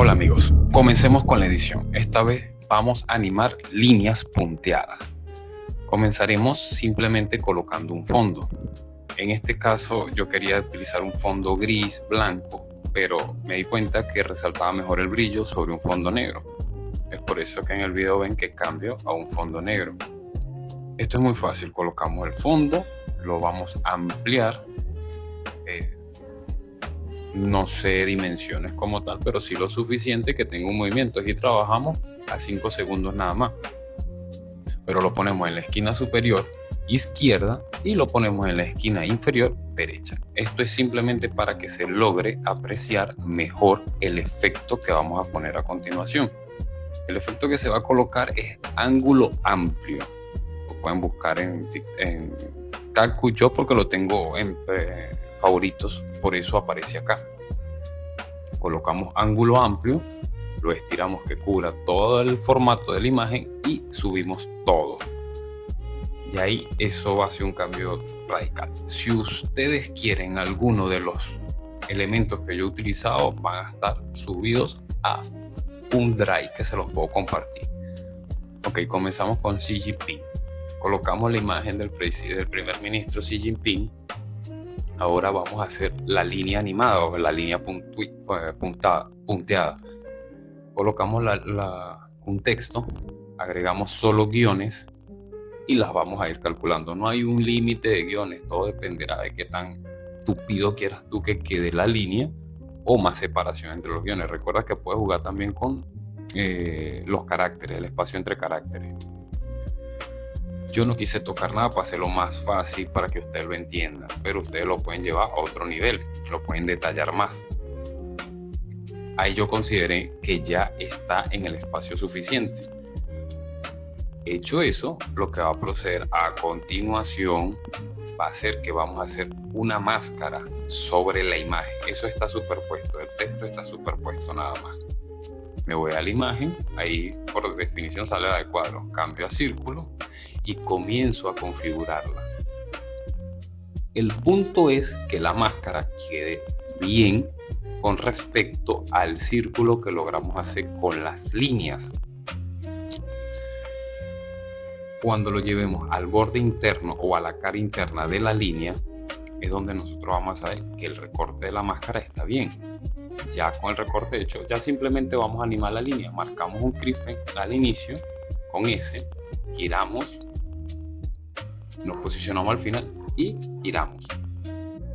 Hola amigos, comencemos con la edición. Esta vez vamos a animar líneas punteadas. Comenzaremos simplemente colocando un fondo. En este caso yo quería utilizar un fondo gris blanco, pero me di cuenta que resaltaba mejor el brillo sobre un fondo negro. Es por eso que en el video ven que cambio a un fondo negro. Esto es muy fácil, colocamos el fondo, lo vamos a ampliar. No sé dimensiones como tal, pero sí lo suficiente que tenga un movimiento. Y trabajamos a 5 segundos nada más. Pero lo ponemos en la esquina superior izquierda y lo ponemos en la esquina inferior derecha. Esto es simplemente para que se logre apreciar mejor el efecto que vamos a poner a continuación. El efecto que se va a colocar es ángulo amplio. Lo pueden buscar en CapCut, yo porque lo tengo en favoritos, por eso aparece acá. Colocamos ángulo amplio, lo estiramos que cubra todo el formato de la imagen y subimos todo. Y ahí eso va a ser un cambio radical. Si ustedes quieren alguno de los elementos que yo he utilizado, van a estar subidos a un drive que se los puedo compartir. Ok, comenzamos con Xi Jinping. Colocamos la imagen del primer ministro Xi Jinping. Ahora vamos a hacer la línea animada o la línea punteada. Colocamos un texto, agregamos solo guiones y las vamos a ir calculando. No hay un límite de guiones, todo dependerá de qué tan tupido quieras tú que quede la línea o más separación entre los guiones. Recuerda que puedes jugar también con los caracteres, el espacio entre caracteres. Yo no quise tocar nada para hacerlo más fácil para que ustedes lo entiendan, pero ustedes lo pueden llevar a otro nivel, lo pueden detallar más. Ahí yo consideré que ya está en el espacio suficiente. Hecho eso, lo que va a proceder a continuación va a ser que vamos a hacer una máscara sobre la imagen. Eso está superpuesto, el texto está superpuesto nada más. Me voy a la imagen, ahí por definición sale la de cuadro, cambio a círculo y comienzo a configurarla. El punto es que la máscara quede bien con respecto al círculo que logramos hacer con las líneas. Cuando lo llevemos al borde interno o a la cara interna de la línea, es donde nosotros vamos a saber que el recorte de la máscara está bien. Ya con el recorte hecho, ya simplemente vamos a animar la línea. Marcamos un keyframe al inicio con ese, giramos, nos posicionamos al final y giramos.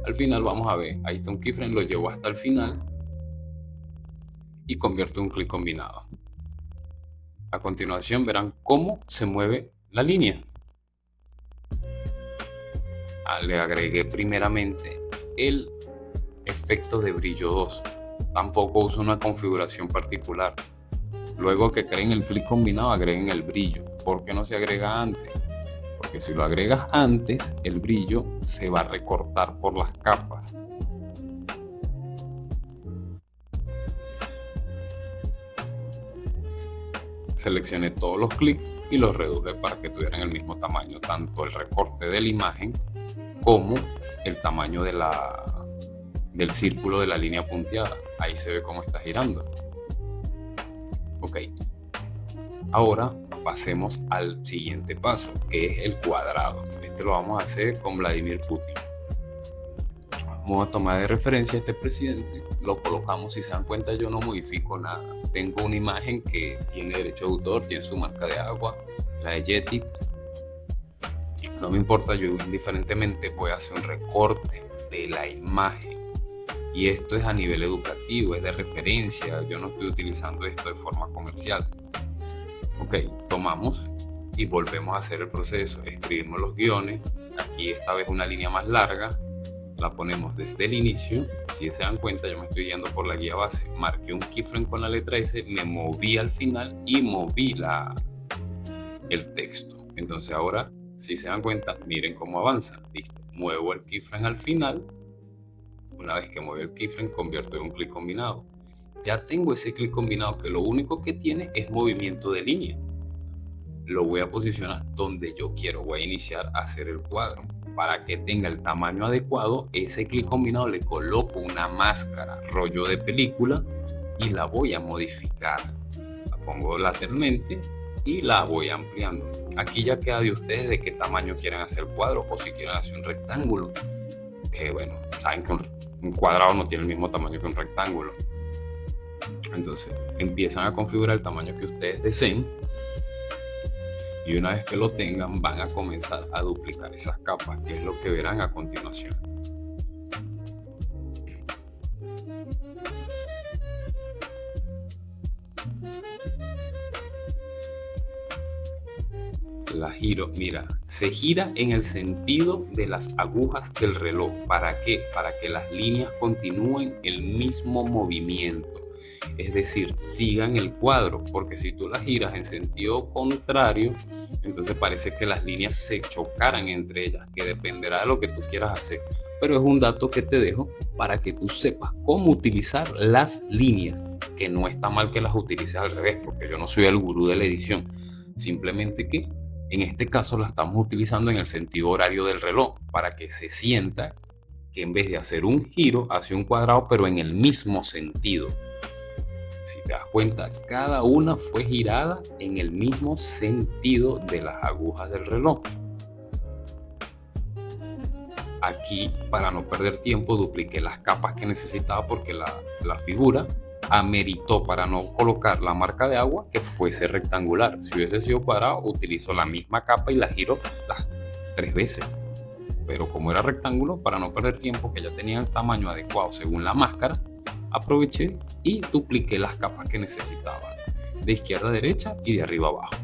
Al final vamos a ver, ahí está un keyframe, lo llevo hasta el final y convierto en un clic combinado. A continuación verán cómo se mueve la línea. Le agregué primeramente el efecto de brillo 2. Tampoco uso una configuración particular. Luego que creen el clic combinado, agreguen el brillo. ¿Por qué no se agrega antes? Porque si lo agregas antes, el brillo se va a recortar por las capas. Seleccioné todos los clics y los reduje para que tuvieran el mismo tamaño, tanto el recorte de la imagen como el tamaño del círculo de la línea punteada. Ahí se ve cómo está girando. Ok. Ahora pasemos al siguiente paso, que es el cuadrado. Este lo vamos a hacer con Vladimir Putin. Vamos a tomar de referencia a este presidente, lo colocamos. Si se dan cuenta, yo no modifico nada. Tengo una imagen que tiene derecho de autor, tiene su marca de agua, la de Yeti. No me importa, yo indiferentemente voy a hacer un recorte de la imagen. Y esto es a nivel educativo, es de referencia. Yo no estoy utilizando esto de forma comercial. Ok, tomamos y volvemos a hacer el proceso. Escribimos los guiones. Aquí esta vez una línea más larga. La ponemos desde el inicio. Si se dan cuenta, yo me estoy yendo por la guía base. Marqué un keyframe con la letra S, me moví al final y moví el texto. Entonces ahora, si se dan cuenta, miren cómo avanza. Listo. Muevo el keyframe al final. Una vez que muevo el keyframe, convierto en un clic combinado. Ya tengo ese clic combinado que lo único que tiene es movimiento de línea. Lo voy a posicionar donde yo quiero. Voy a iniciar a hacer el cuadro. Para que tenga el tamaño adecuado, ese clic combinado le coloco una máscara rollo de película y la voy a modificar. La pongo lateralmente y la voy ampliando. Aquí ya queda de ustedes de qué tamaño quieren hacer el cuadro o si quieren hacer un rectángulo. Que bueno, saben que un cuadrado no tiene el mismo tamaño que un rectángulo. Entonces empiezan a configurar el tamaño que ustedes deseen y una vez que lo tengan van a comenzar a duplicar esas capas, que es lo que verán a continuación. La giro, mira, se gira en el sentido de las agujas del reloj. ¿Para qué? Para que las líneas continúen el mismo movimiento, es decir, sigan el cuadro, porque si tú las giras en sentido contrario, entonces parece que las líneas se chocaran entre ellas, que dependerá de lo que tú quieras hacer. Pero es un dato que te dejo para que tú sepas cómo utilizar las líneas, que no está mal que las utilices al revés, porque yo no soy el gurú de la edición, simplemente que en este caso la estamos utilizando en el sentido horario del reloj para que se sienta que en vez de hacer un giro, hace un cuadrado, pero en el mismo sentido. Si te das cuenta, cada una fue girada en el mismo sentido de las agujas del reloj. Aquí, para no perder tiempo, dupliqué las capas que necesitaba porque la figura ameritó, para no colocar la marca de agua, que fuese rectangular. Si hubiese sido cuadrado, utilizo la misma capa y la giro las 3 veces. Pero como era rectángulo, para no perder tiempo, que ya tenía el tamaño adecuado según la máscara, aproveché y dupliqué las capas que necesitaba, de izquierda a derecha y de arriba a abajo.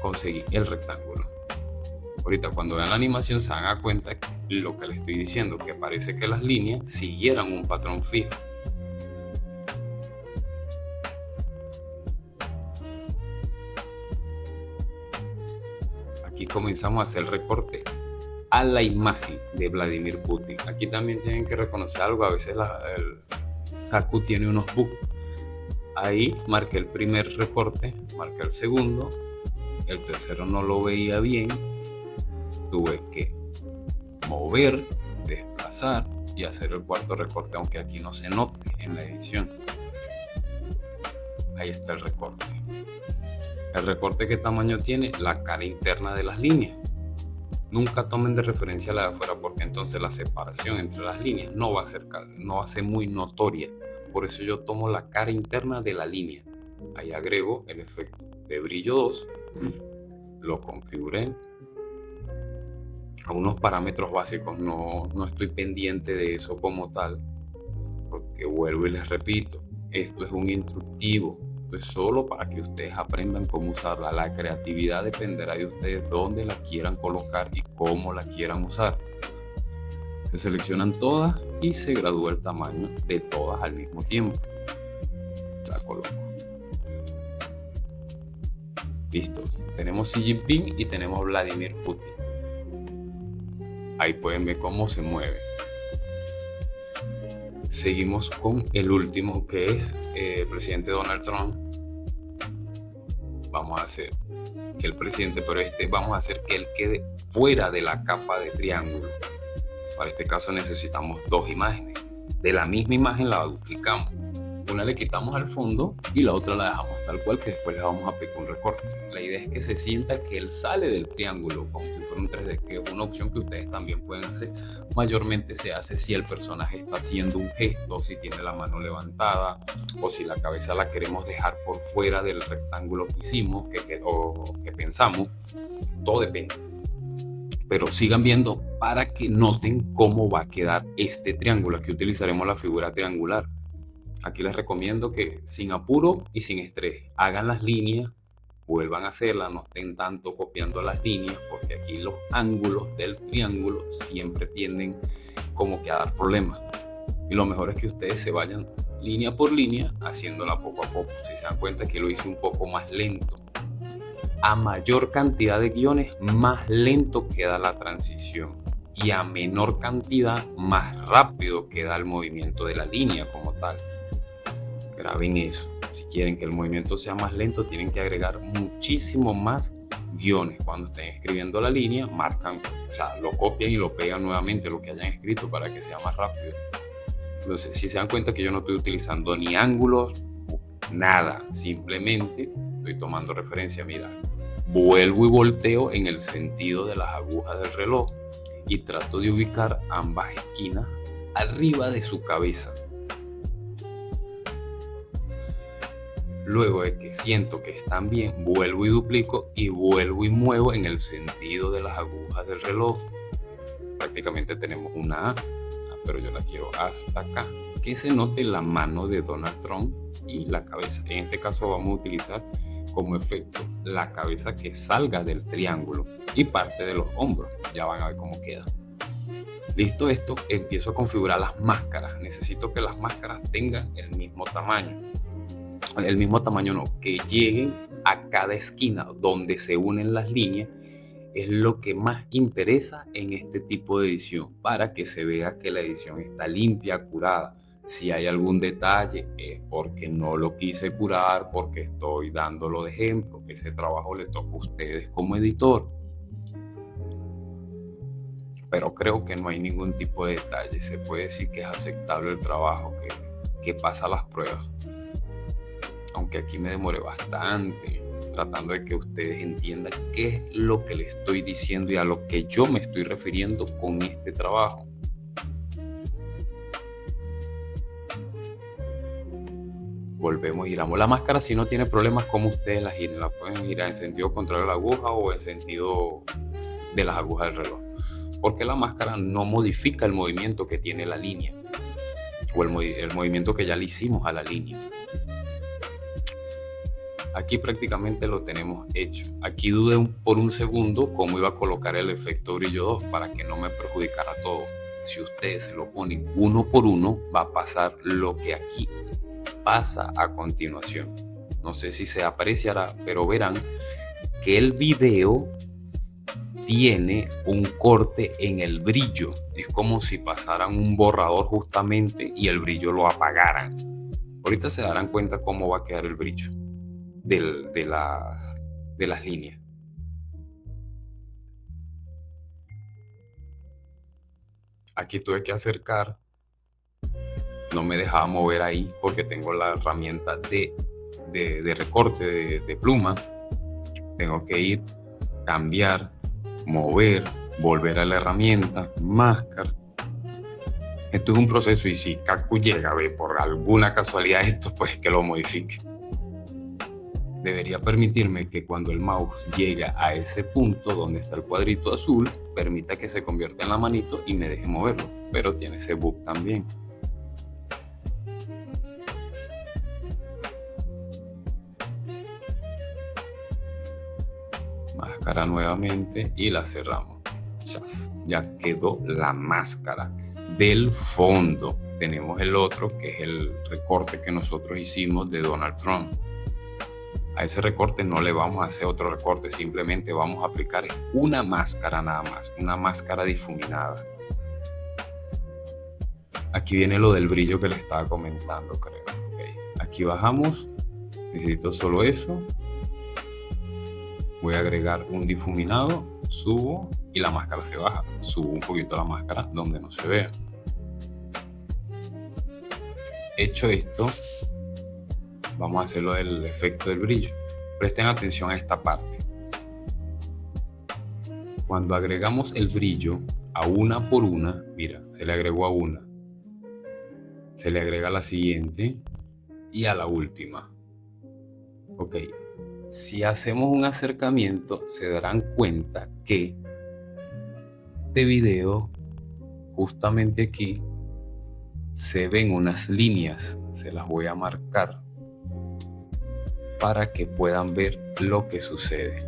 Conseguí el rectángulo. Ahorita cuando vean la animación se van a dar cuenta que lo que les estoy diciendo, que parece que las líneas siguieran un patrón fijo. Aquí comenzamos a hacer el recorte a la imagen de Vladimir Putin. Aquí también tienen que reconocer algo, a veces el Kaku tiene unos bugs. Ahí marqué el primer recorte, marqué el segundo, el tercero no lo veía bien, tuve que mover, desplazar y hacer el cuarto recorte, aunque aquí no se note en la edición. Ahí está el recorte. El recorte, ¿qué tamaño tiene? La cara interna de las líneas. Nunca tomen de referencia la de afuera, porque entonces la separación entre las líneas no va a ser muy notoria. Por eso yo tomo la cara interna de la línea. Ahí agrego el efecto de brillo 2, lo configuré a unos parámetros básicos. No estoy pendiente de eso como tal, porque vuelvo y les repito, esto es un instructivo. Es solo para que ustedes aprendan cómo usarla. La creatividad dependerá de ustedes dónde la quieran colocar y cómo la quieran usar. Se seleccionan todas y se gradúa el tamaño de todas al mismo tiempo. La coloco. Listo. Tenemos Xi Jinping y tenemos Vladimir Putin. Ahí pueden ver cómo se mueve. Seguimos con el último, que es el presidente Donald Trump. Vamos a hacer que el presidente, pero vamos a hacer que él quede fuera de la capa de triángulo. Para este caso necesitamos 2 imágenes. De la misma imagen la duplicamos. Una le quitamos al fondo y la otra la dejamos tal cual, que después le vamos a aplicar un recorte. La idea es que se sienta que él sale del triángulo como si fuera un 3D, que es una opción que ustedes también pueden hacer. Mayormente se hace si el personaje está haciendo un gesto, si tiene la mano levantada o si la cabeza la queremos dejar por fuera del rectángulo que hicimos, o que pensamos. Todo depende. Pero sigan viendo para que noten cómo va a quedar este triángulo. Aquí utilizaremos la figura triangular. Aquí les recomiendo que sin apuro y sin estrés hagan las líneas, vuelvan a hacerlas, no estén tanto copiando las líneas, porque aquí los ángulos del triángulo siempre tienden como que a dar problemas. Y lo mejor es que ustedes se vayan línea por línea haciéndola poco a poco. Si se dan cuenta que lo hice un poco más lento. A mayor cantidad de guiones, más lento queda la transición. Y a menor cantidad, más rápido queda el movimiento de la línea como tal. Graben eso. Si quieren que el movimiento sea más lento, tienen que agregar muchísimo más guiones. Cuando estén escribiendo la línea, marcan, o sea, lo copian y lo pegan nuevamente lo que hayan escrito para que sea más rápido. Entonces, si se dan cuenta que yo no estoy utilizando ni ángulos, nada, simplemente estoy tomando referencia, mira, vuelvo y volteo en el sentido de las agujas del reloj y trato de ubicar ambas esquinas arriba de su cabeza. Luego de que siento que están bien, vuelvo y duplico y vuelvo y muevo en el sentido de las agujas del reloj. Prácticamente tenemos una A, pero yo la quiero hasta acá. Que se note la mano de Donald Trump y la cabeza. En este caso vamos a utilizar como efecto la cabeza que salga del triángulo y parte de los hombros. Ya van a ver cómo queda. Listo esto, empiezo a configurar las máscaras. Necesito que las máscaras tengan el mismo tamaño. El mismo tamaño no, que lleguen a cada esquina donde se unen las líneas. Es lo que más interesa en este tipo de edición, para que se vea que la edición está limpia, curada. Si hay algún detalle es porque no lo quise curar, porque estoy dándolo de ejemplo. Ese trabajo le toca a ustedes como editor. Pero creo que no hay ningún tipo de detalle. Se puede decir que es aceptable el trabajo, que pasa las pruebas. Aunque aquí me demoré bastante tratando de que ustedes entiendan qué es lo que les estoy diciendo y a lo que yo me estoy refiriendo con este trabajo. Volvemos, giramos la máscara. Si no tiene problemas, como ustedes la giren, la pueden girar en sentido contrario a la aguja o en sentido de las agujas del reloj, porque la máscara no modifica el movimiento que tiene la línea o el movimiento que ya le hicimos a la línea. Aquí prácticamente lo tenemos hecho. Aquí dudé por un segundo cómo iba a colocar el efecto brillo 2 para que no me perjudicara todo. Si ustedes se lo ponen uno por uno, va a pasar lo que aquí pasa a continuación. No sé si se apreciará, pero verán que el video tiene un corte en el brillo. Es como si pasaran un borrador justamente y el brillo lo apagaran. Ahorita se darán cuenta cómo va a quedar el brillo de las líneas. Aquí tuve que acercar, no me dejaba mover ahí porque tengo la herramienta de recorte de pluma. Tengo que ir, cambiar, mover, volver a la herramienta, máscara. Esto es un proceso, y si Kaku llega a ver por alguna casualidad esto, pues que lo modifique. Debería permitirme que cuando el mouse llega a ese punto donde está el cuadrito azul, permita que se convierta en la manito y me deje moverlo, pero tiene ese bug también. Máscara nuevamente y la cerramos. Ya quedó la máscara del fondo. Tenemos el otro, que es el recorte que nosotros hicimos de Donald Trump. A ese recorte no le vamos a hacer otro recorte, simplemente vamos a aplicar una máscara nada más, una máscara difuminada. Aquí viene lo del brillo que les estaba comentando, creo. Okay. Aquí bajamos, necesito solo eso. Voy a agregar un difuminado, subo y la máscara se baja. Subo un poquito la máscara donde no se vea. Hecho esto, vamos a hacerlo del efecto del brillo. Presten atención a esta parte. Cuando agregamos el brillo a una por una, mira, se le agregó a una, se le agrega a la siguiente y a la última. Ok, si hacemos un acercamiento, se darán cuenta que este video, justamente aquí, se ven unas líneas. Se las voy a marcar para que puedan ver lo que sucede.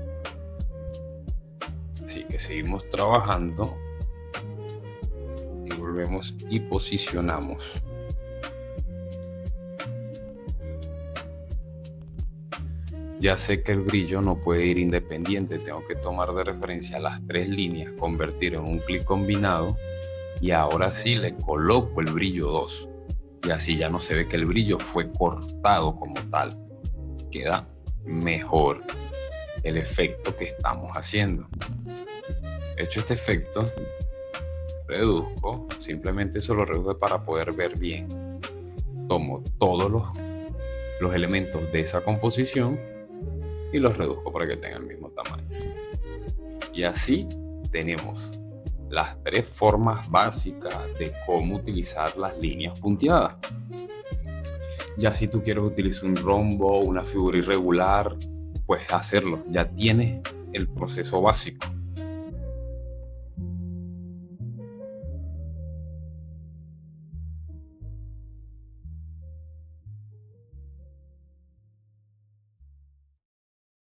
Así que seguimos trabajando y volvemos y posicionamos. Ya sé que el brillo no puede ir independiente, tengo que tomar de referencia las tres líneas, convertir en un clic combinado y ahora sí le coloco el brillo 2 y así ya no se ve que el brillo fue cortado como tal. Queda mejor el efecto que estamos haciendo. Hecho este efecto, reduzco, simplemente eso lo reduje para poder ver bien. Tomo todos los elementos de esa composición y los reduzco para que tengan el mismo tamaño. Y así tenemos las 3 formas básicas de cómo utilizar las líneas punteadas. Ya si tú quieres utilizar un rombo, una figura irregular, puedes hacerlo. Ya tienes el proceso básico.